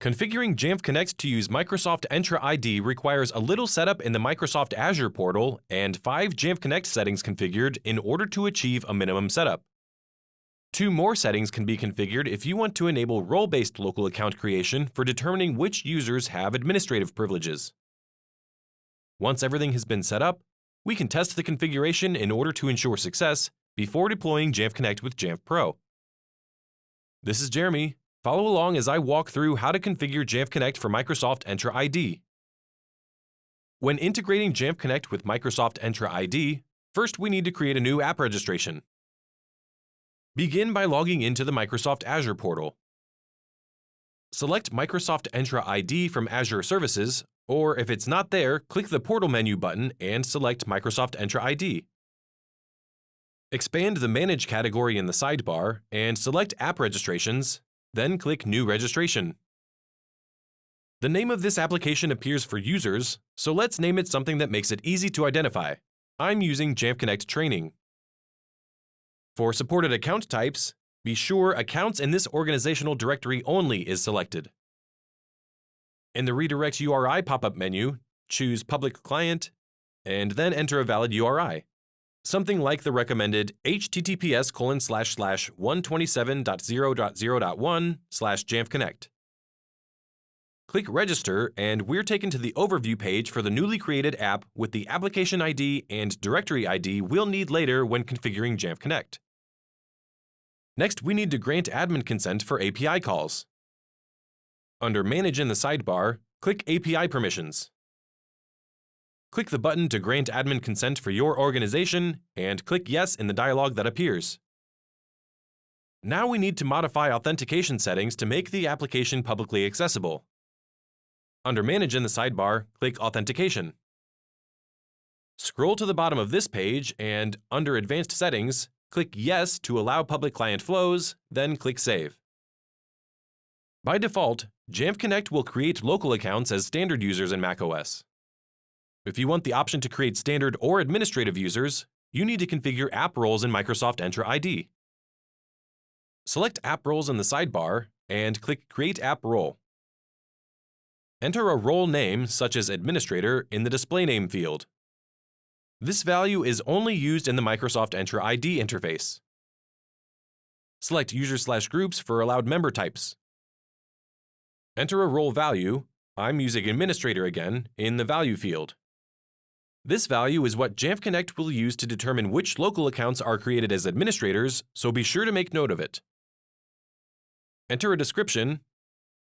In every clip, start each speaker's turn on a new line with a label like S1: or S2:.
S1: Configuring Jamf Connect to use Microsoft Entra ID requires a little setup in the Microsoft Azure portal and 5 Jamf Connect settings configured in order to achieve a minimum setup. 2 more settings can be configured if you want to enable role-based local account creation for determining which users have administrative privileges. Once everything has been set up, we can test the configuration in order to ensure success before deploying Jamf Connect with Jamf Pro. This is Jeremy. Follow along as I walk through how to configure Jamf Connect for Microsoft Entra ID. When integrating Jamf Connect with Microsoft Entra ID, first we need to create a new app registration. Begin by logging into the Microsoft Azure portal. Select Microsoft Entra ID from Azure Services, or if it's not there, click the Portal menu button and select Microsoft Entra ID. Expand the Manage category in the sidebar and select App Registrations, then click New Registration. The name of this application appears for users, so let's name it something that makes it easy to identify. I'm using Jamf Connect Training. For supported account types, be sure Accounts in this organizational directory only is selected. In the Redirect URI pop-up menu, choose Public Client, and then enter a valid URI. Something like the recommended https://127.0.0.1/Jamf Connect. Click Register and we're taken to the overview page for the newly created app with the application ID and directory ID we'll need later when configuring Jamf Connect. Next, we need to grant admin consent for API calls. Under Manage in the sidebar, click API Permissions. Click the button to grant admin consent for your organization and click Yes in the dialog that appears. Now we need to modify authentication settings to make the application publicly accessible. Under Manage in the sidebar, click Authentication. Scroll to the bottom of this page and, under Advanced Settings, click Yes to allow public client flows, then click Save. By default, Jamf Connect will create local accounts as standard users in macOS. If you want the option to create standard or administrative users, you need to configure app roles in Microsoft Entra ID. Select App Roles in the sidebar and click Create App Role. Enter a role name, such as Administrator, in the Display Name field. This value is only used in the Microsoft Entra ID interface. Select User/Groups for allowed member types. Enter a role value, I'm using Administrator again, in the Value field. This value is what Jamf Connect will use to determine which local accounts are created as administrators, so be sure to make note of it. Enter a description,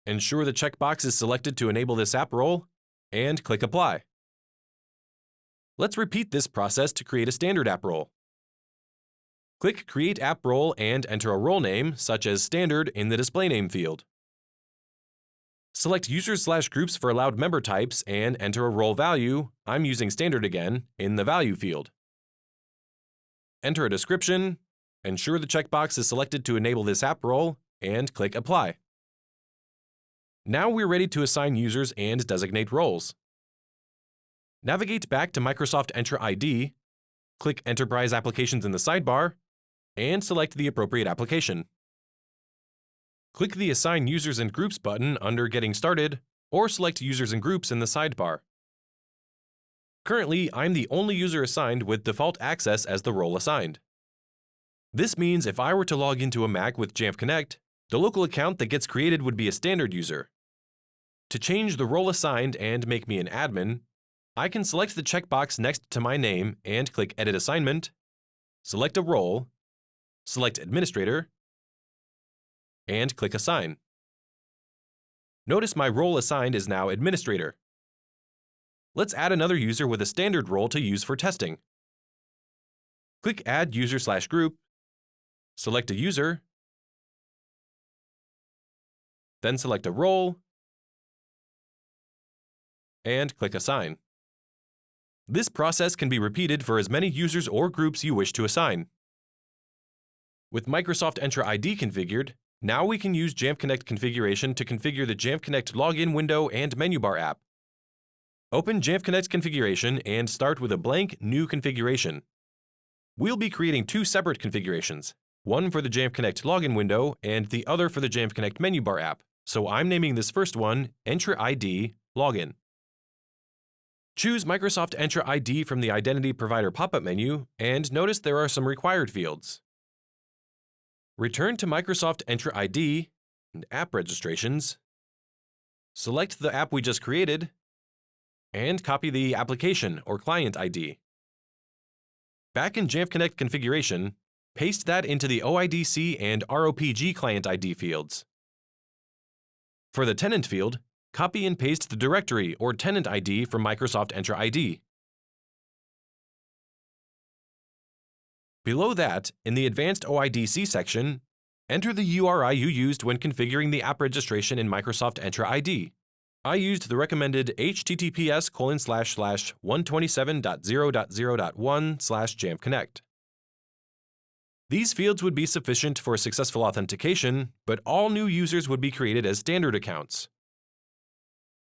S1: ensure the checkbox is selected to enable this app role, and click Apply. Let's repeat this process to create a standard app role. Click Create App Role and enter a role name, such as Standard, in the Display Name field. Select User/Groups for allowed member types and enter a role value, I'm using Standard again, in the Value field. Enter a description, ensure the checkbox is selected to enable this app role, and click Apply. Now we're ready to assign users and designate roles. Navigate back to Microsoft Entra ID, click Enterprise Applications in the sidebar, and select the appropriate application. Click the Assign Users and Groups button under Getting Started, or select Users and Groups in the sidebar. Currently, I'm the only user assigned with default access as the role assigned. This means if I were to log into a Mac with Jamf Connect, the local account that gets created would be a standard user. To change the role assigned and make me an admin, I can select the checkbox next to my name and click Edit Assignment, select a role, select Administrator, and click Assign. Notice my role assigned is now Administrator. Let's add another user with a standard role to use for testing. Click Add User/Group, select a user, then select a role, and click Assign. This process can be repeated for as many users or groups you wish to assign. With Microsoft Entra ID configured, now we can use Jamf Connect configuration to configure the Jamf Connect login window and menu bar app. Open Jamf Connect configuration and start with a blank New configuration. We'll be creating 2 separate configurations, one for the Jamf Connect login window and the other for the Jamf Connect menu bar app. so I'm naming this first one Entra ID Login. Choose Microsoft Entra ID from the Identity Provider pop-up menu and notice there are some required fields. Return to Microsoft Entra ID and App Registrations. Select the app we just created and copy the application or client ID. Back in Jamf Connect configuration, paste that into the OIDC and ROPG client ID fields. For the tenant field, copy and paste the directory or tenant ID from Microsoft Entra ID. Below that, in the Advanced OIDC section, enter the URI you used when configuring the app registration in Microsoft Entra ID. I used the recommended https://127.0.0.1/Jamf Connect. These fields would be sufficient for successful authentication, but all new users would be created as standard accounts.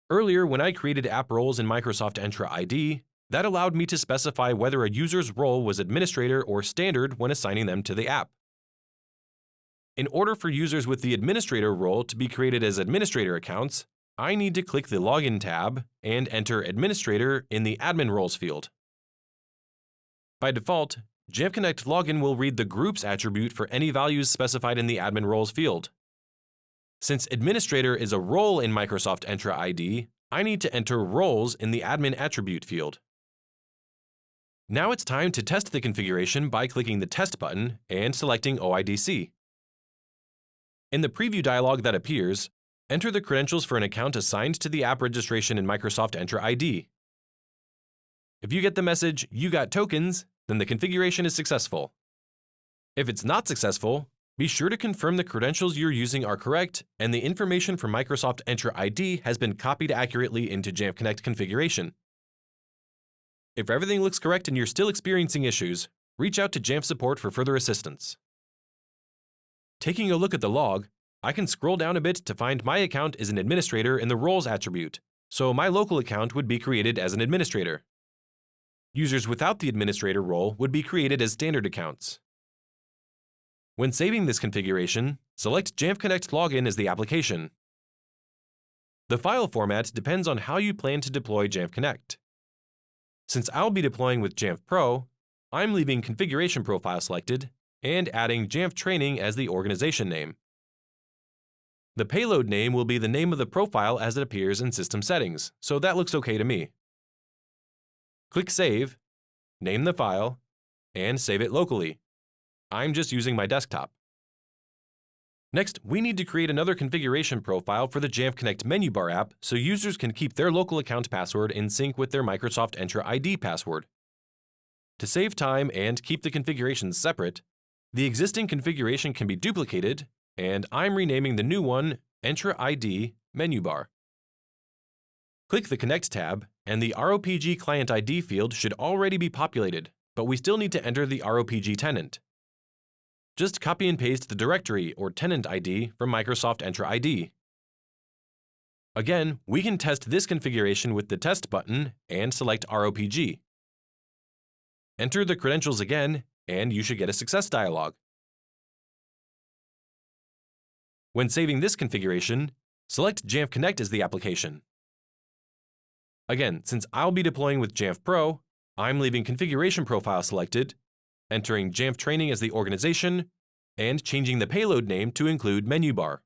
S1: Earlier, when I created app roles in Microsoft Entra ID, that allowed me to specify whether a user's role was administrator or standard when assigning them to the app. In order for users with the administrator role to be created as administrator accounts, I need to click the Login tab and enter Administrator in the Admin Roles field. By default, Jamf Connect Login will read the Groups attribute for any values specified in the Admin Roles field. Since Administrator is a role in Microsoft Entra ID, I need to enter Roles in the Admin attribute field. Now it's time to test the configuration by clicking the Test button and selecting OIDC. In the preview dialog that appears, enter the credentials for an account assigned to the app registration in Microsoft Entra ID. If you get the message, "You got tokens," then the configuration is successful. If it's not successful, be sure to confirm the credentials you're using are correct and the information from Microsoft Entra ID has been copied accurately into Jamf Connect configuration. If everything looks correct and you're still experiencing issues, reach out to Jamf support for further assistance. Taking a look at the log, I can scroll down a bit to find my account is an administrator in the Roles attribute, so my local account would be created as an administrator. Users without the administrator role would be created as standard accounts. When saving this configuration, select Jamf Connect Login as the application. The file format depends on how you plan to deploy Jamf Connect. Since I'll be deploying with Jamf Pro, I'm leaving Configuration Profile selected and adding Jamf Training as the organization name. The payload name will be the name of the profile as it appears in System Settings, so that looks okay to me. Click Save, name the file, and save it locally. I'm just using my desktop. Next, we need to create another configuration profile for the Jamf Connect menu bar app so users can keep their local account password in sync with their Microsoft Entra ID password. To save time and keep the configurations separate, the existing configuration can be duplicated, and I'm renaming the new one Entra ID Menu Bar. Click the Connect tab, and the ROPG Client ID field should already be populated, but we still need to enter the ROPG tenant. Just copy and paste the directory or tenant ID from Microsoft Entra ID. Again, we can test this configuration with the Test button and select ROPG. Enter the credentials again, and you should get a success dialog. When saving this configuration, select Jamf Connect as the application. Again, since I'll be deploying with Jamf Pro, I'm leaving Configuration Profile selected, entering Jamf Training as the organization, and changing the payload name to include Menu Bar.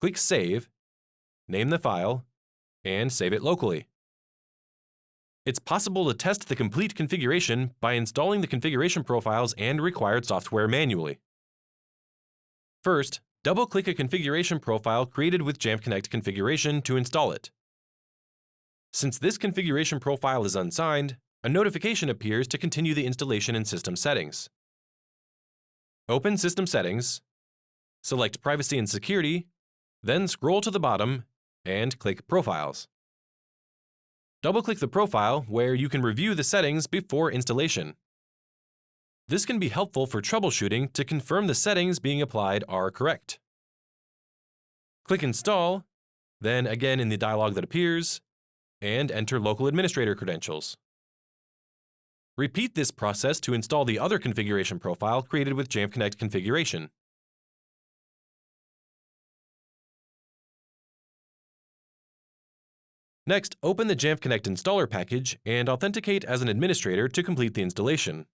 S1: Click Save, name the file, and save it locally. It's possible to test the complete configuration by installing the configuration profiles and required software manually. First, double-click a configuration profile created with Jamf Connect configuration to install it. Since this configuration profile is unsigned, a notification appears to continue the installation in System Settings. Open System Settings, select Privacy and Security, then scroll to the bottom and click Profiles. Double-click the profile where you can review the settings before installation. This can be helpful for troubleshooting to confirm the settings being applied are correct. Click Install, then again in the dialog that appears, and enter local administrator credentials. Repeat this process to install the other configuration profile created with Jamf Connect configuration. Next, open the Jamf Connect installer package and authenticate as an administrator to complete the installation.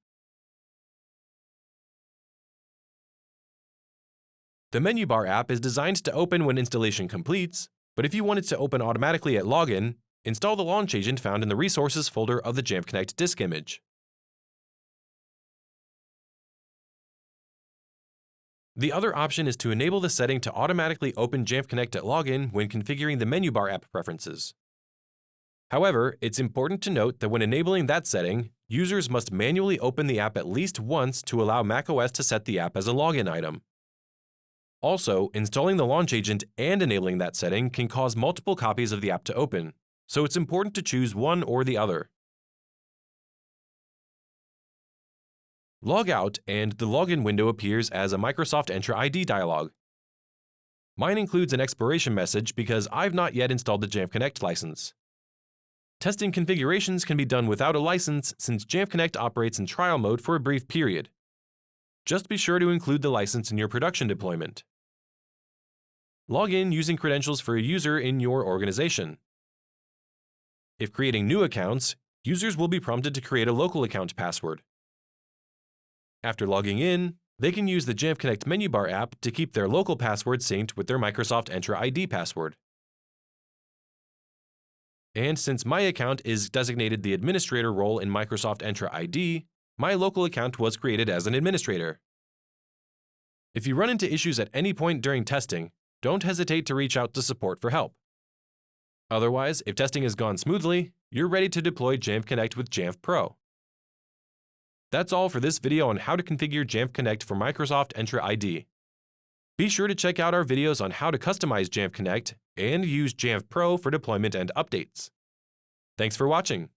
S1: The menu bar app is designed to open when installation completes, but if you want it to open automatically at login, install the launch agent found in the Resources folder of the Jamf Connect disk image. The other option is to enable the setting to automatically open Jamf Connect at login when configuring the menu bar app preferences. However, it's important to note that when enabling that setting, users must manually open the app at least once to allow macOS to set the app as a login item. Also, installing the launch agent and enabling that setting can cause multiple copies of the app to open, so it's important to choose one or the other. Log out and the login window appears as a Microsoft Entra ID dialog. Mine includes an expiration message because I've not yet installed the Jamf Connect license. Testing configurations can be done without a license since Jamf Connect operates in trial mode for a brief period. Just be sure to include the license in your production deployment. Log in using credentials for a user in your organization. If creating new accounts, users will be prompted to create a local account password. After logging in, they can use the Jamf Connect menu bar app to keep their local password synced with their Microsoft Entra ID password. And since my account is designated the administrator role in Microsoft Entra ID, my local account was created as an administrator. If you run into issues at any point during testing, don't hesitate to reach out to support for help. Otherwise, if testing has gone smoothly, you're ready to deploy Jamf Connect with Jamf Pro. That's all for this video on how to configure Jamf Connect for Microsoft Entra ID. Be sure to check out our videos on how to customize Jamf Connect and use Jamf Pro for deployment and updates. Thanks for watching.